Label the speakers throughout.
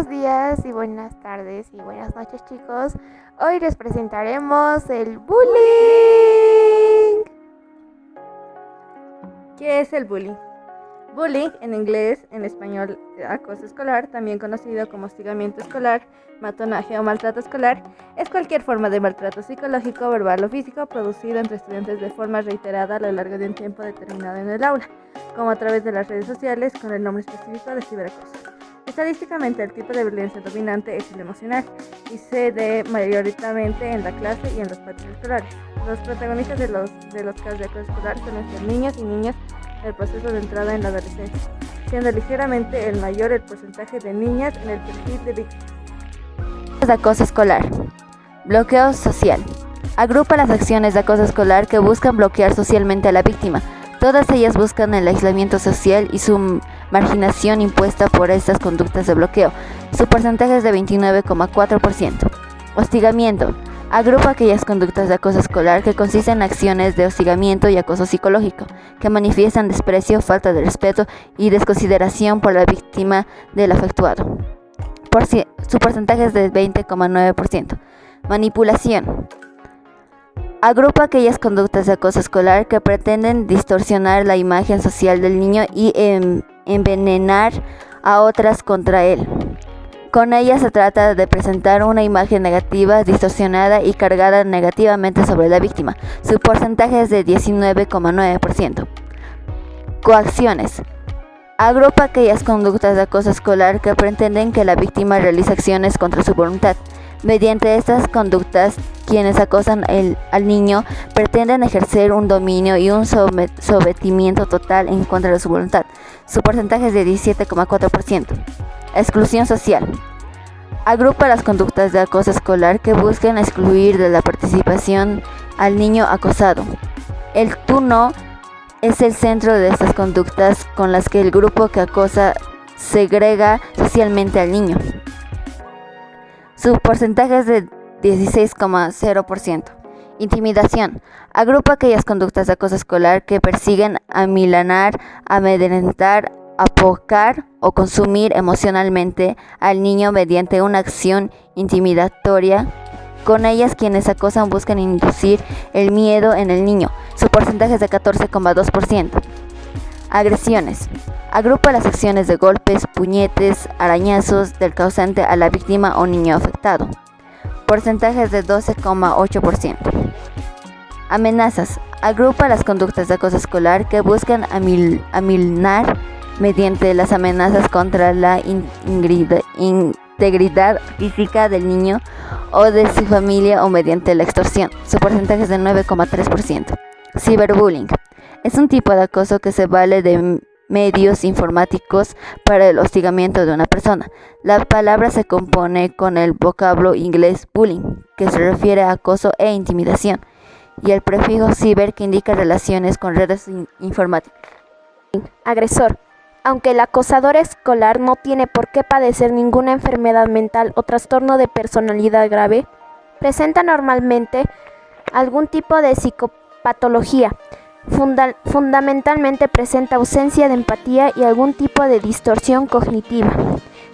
Speaker 1: buenos días y buenas tardes y buenas noches, chicos. Hoy les presentaremos el bullying.
Speaker 2: ¿Qué es el bullying? Bullying, en inglés, en español, acoso escolar, también conocido como hostigamiento escolar, matonaje o maltrato escolar, es cualquier forma de maltrato psicológico, verbal o físico producido entre estudiantes de forma reiterada a lo largo de un tiempo determinado en el aula, como a través de las redes sociales con el nombre específico de ciberacoso. Estadísticamente, el tipo de violencia dominante es el emocional y se da mayoritariamente en la clase y en los patios escolares. Los protagonistas de los casos de acoso escolar suelen ser niños y niñas en el proceso de entrada en la adolescencia, siendo ligeramente el mayor el porcentaje de niñas en el perfil de víctimas.
Speaker 3: De acoso escolar. Bloqueo social. Agrupa las acciones de acoso escolar que buscan bloquear socialmente a la víctima. Todas ellas buscan el aislamiento social y su marginación impuesta por estas conductas de bloqueo. Su porcentaje es de 29,4%. Hostigamiento. Agrupa aquellas conductas de acoso escolar que consisten en acciones de hostigamiento y acoso psicológico, que manifiestan desprecio, falta de respeto y desconsideración por la víctima del afectuado. Su porcentaje es de 20,9%. Manipulación. Agrupa aquellas conductas de acoso escolar que pretenden distorsionar la imagen social del niño y envenenar a otras contra él. Con ella se trata de presentar una imagen negativa, distorsionada y cargada negativamente sobre la víctima. Su porcentaje es de 19,9%. Coacciones. Agrupa aquellas conductas de acoso escolar que pretenden que la víctima realice acciones contra su voluntad. Mediante estas conductas, quienes acosan al niño pretenden ejercer un dominio y un sometimiento total en contra de su voluntad. Su porcentaje es de 17,4%. Exclusión social. Agrupa las conductas de acoso escolar que buscan excluir de la participación al niño acosado. El tú no es el centro de estas conductas con las que el grupo que acosa segrega socialmente al niño. Su porcentaje es de 16,0%. Intimidación. Agrupa aquellas conductas de acoso escolar que persiguen amilanar, amedrentar, apocar o consumir emocionalmente al niño mediante una acción intimidatoria. Con ellas quienes acosan buscan inducir el miedo en el niño. Su porcentaje es de 14,2%. Agresiones. Agrupa las acciones de golpes, puñetes, arañazos del causante a la víctima o niño afectado. Porcentajes de 12,8%. Amenazas. Agrupa las conductas de acoso escolar que buscan amilanar mediante las amenazas contra la integridad física del niño o de su familia o mediante la extorsión. Su porcentaje es de 9,3%. Ciberbullying. Es un tipo de acoso que se vale de medios informáticos para el hostigamiento de una persona. La palabra se compone con el vocablo inglés bullying, que se refiere a acoso e intimidación, y el prefijo ciber, que indica relaciones con redes informáticas.
Speaker 1: Agresor. Aunque el acosador escolar no tiene por qué padecer ninguna enfermedad mental o trastorno de personalidad grave, presenta normalmente algún tipo de psicopatología. Fundamentalmente presenta ausencia de empatía y algún tipo de distorsión cognitiva.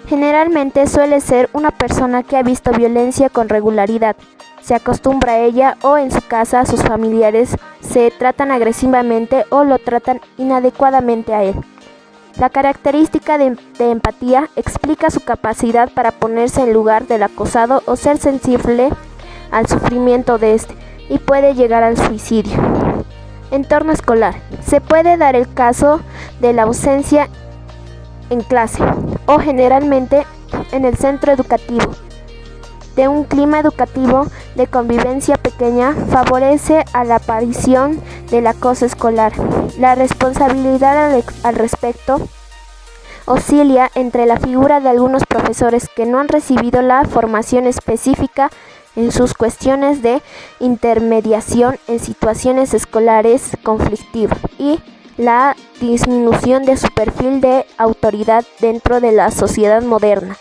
Speaker 1: Generalmente suele ser una persona que ha visto violencia con regularidad, se acostumbra a ella o en su casa sus familiares se tratan agresivamente o lo tratan inadecuadamente a él. La característica de empatía explica su capacidad para ponerse en lugar del acosado o ser sensible al sufrimiento de este y puede llegar al suicidio. Entorno escolar. Se puede dar el caso de la ausencia en clase o generalmente en el centro educativo. De un clima educativo de convivencia pequeña favorece a la aparición del acoso escolar. La responsabilidad al respecto oscila entre la figura de algunos profesores que no han recibido la formación específica en sus cuestiones de intermediación en situaciones escolares conflictivas y la disminución de su perfil de autoridad dentro de la sociedad moderna.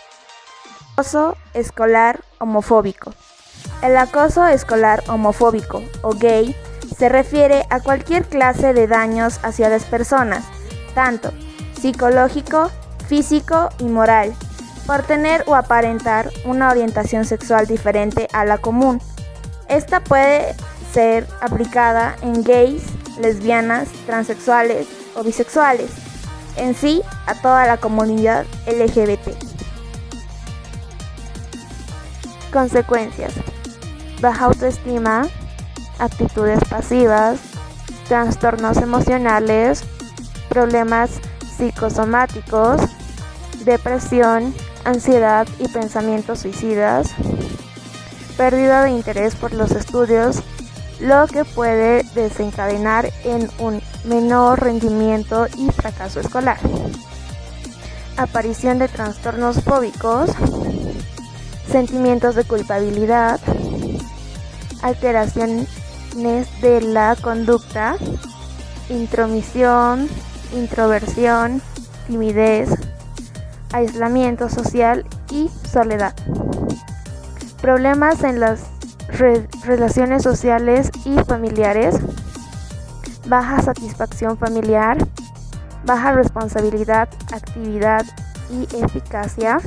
Speaker 4: Acoso escolar homofóbico. El acoso escolar homofóbico o gay se refiere a cualquier clase de daños hacia las personas, tanto psicológico, físico y moral, por tener o aparentar una orientación sexual diferente a la común. Esta puede ser aplicada en gays, lesbianas, transexuales o bisexuales, en sí a toda la comunidad LGBT.
Speaker 1: Consecuencias: baja autoestima, actitudes pasivas, trastornos emocionales, problemas psicosomáticos, depresión, ansiedad y pensamientos suicidas, pérdida de interés por los estudios, lo que puede desencadenar en un menor rendimiento y fracaso escolar. Aparición de trastornos fóbicos, sentimientos de culpabilidad, alteraciones de la conducta, intromisión, introversión, timidez, aislamiento social y soledad. Problemas en las relaciones sociales y familiares, baja satisfacción familiar, baja responsabilidad, actividad y eficacia,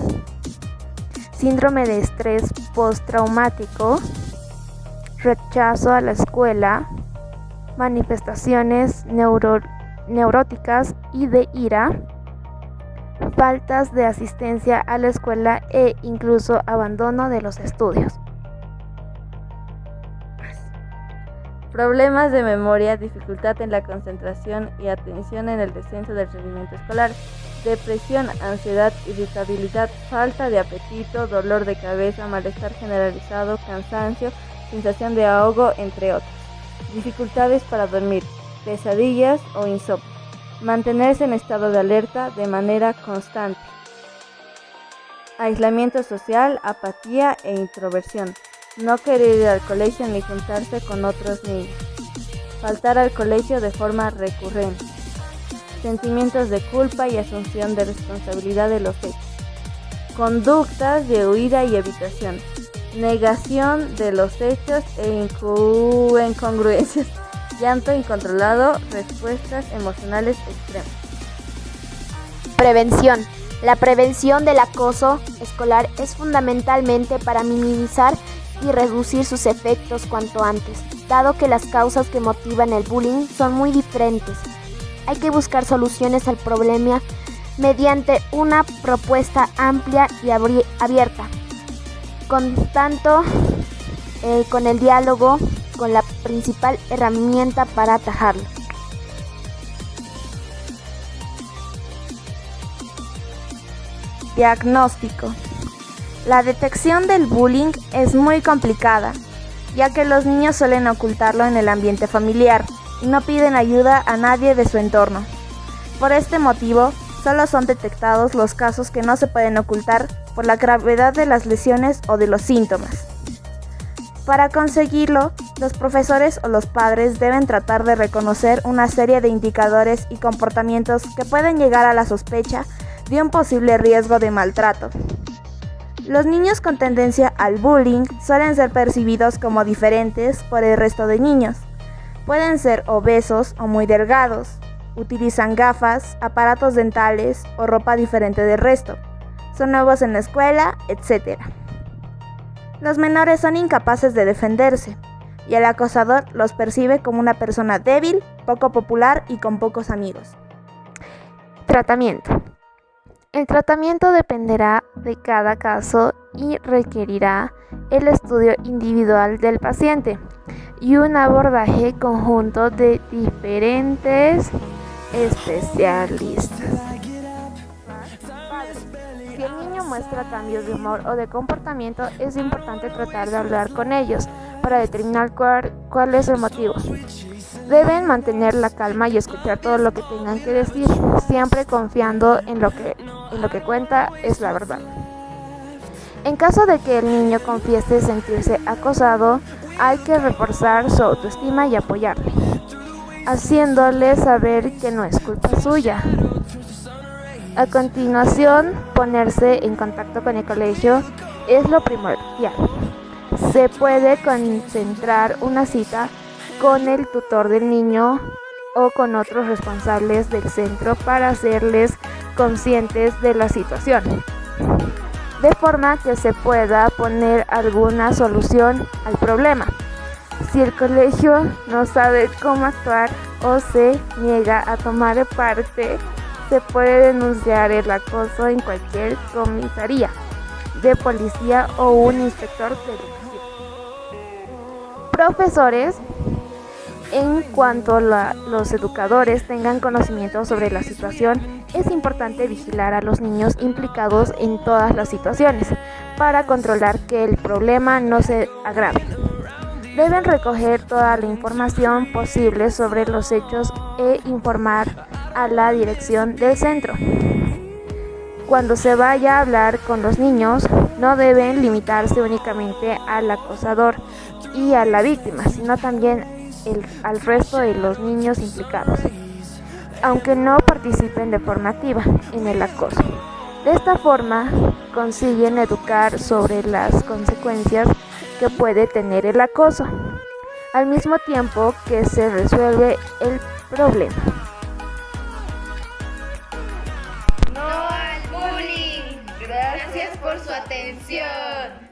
Speaker 1: síndrome de estrés postraumático, rechazo a la escuela, manifestaciones neuróticas y de ira, faltas de asistencia a la escuela e incluso abandono de los estudios.
Speaker 2: Problemas de memoria, dificultad en la concentración y atención en el descenso del rendimiento escolar, depresión, ansiedad, irritabilidad, falta de apetito, dolor de cabeza, malestar generalizado, cansancio, sensación de ahogo, entre otros. Dificultades para dormir, pesadillas o insomnio. Mantenerse en estado de alerta de manera constante. Aislamiento social, apatía e introversión. No querer ir al colegio ni juntarse con otros niños. Faltar al colegio de forma recurrente. Sentimientos de culpa y asunción de responsabilidad de los hechos. Conductas de huida y evitación. Negación de los hechos e incongruencias. Llanto incontrolado, respuestas emocionales extremas.
Speaker 1: Prevención. La prevención del acoso escolar es fundamentalmente para minimizar y reducir sus efectos cuanto antes, dado que las causas que motivan el bullying son muy diferentes. Hay que buscar soluciones al problema mediante una propuesta amplia y abierta, con el diálogo con la principal herramienta para atajarlo.
Speaker 4: Diagnóstico. La detección del bullying es muy complicada, ya que los niños suelen ocultarlo en el ambiente familiar y no piden ayuda a nadie de su entorno. Por este motivo, solo son detectados los casos que no se pueden ocultar por la gravedad de las lesiones o de los síntomas. Para conseguirlo, los profesores o los padres deben tratar de reconocer una serie de indicadores y comportamientos que pueden llegar a la sospecha de un posible riesgo de maltrato. Los niños con tendencia al bullying suelen ser percibidos como diferentes por el resto de niños. Pueden ser obesos o muy delgados, utilizan gafas, aparatos dentales o ropa diferente del resto, son nuevos en la escuela, etc. Los menores son incapaces de defenderse y el acosador los percibe como una persona débil, poco popular y con pocos amigos.
Speaker 1: Tratamiento. El tratamiento dependerá de cada caso y requerirá el estudio individual del paciente y un abordaje conjunto de diferentes especialistas. Si el niño muestra cambios de humor o de comportamiento, es importante tratar de hablar con ellos para determinar cuál es el motivo. Deben mantener la calma y escuchar todo lo que tengan que decir, siempre confiando en lo que cuenta es la verdad. En caso de que el niño confiese sentirse acosado, hay que reforzar su autoestima y apoyarle, haciéndole saber que no es culpa suya. A continuación, ponerse en contacto con el colegio es lo primordial. Se puede concentrar una cita con el tutor del niño o con otros responsables del centro para hacerles conscientes de la situación. de forma que se pueda poner alguna solución al problema. Si el colegio no sabe cómo actuar o se niega a tomar parte, se puede denunciar el acoso en cualquier comisaría de policía o un inspector de educación. Profesores. En cuanto los educadores tengan conocimiento sobre la situación, es importante vigilar a los niños implicados en todas las situaciones para controlar que el problema no se agrave. Deben recoger toda la información posible sobre los hechos e informar a la dirección del centro. Cuando se vaya a hablar con los niños, no deben limitarse únicamente al acosador y a la víctima, sino también al resto de los niños implicados, aunque no participen de forma activa en el acoso. De esta forma, consiguen educar sobre las consecuencias que puede tener el acoso, al mismo tiempo que se resuelve el problema.
Speaker 5: No al bullying. Gracias por su atención.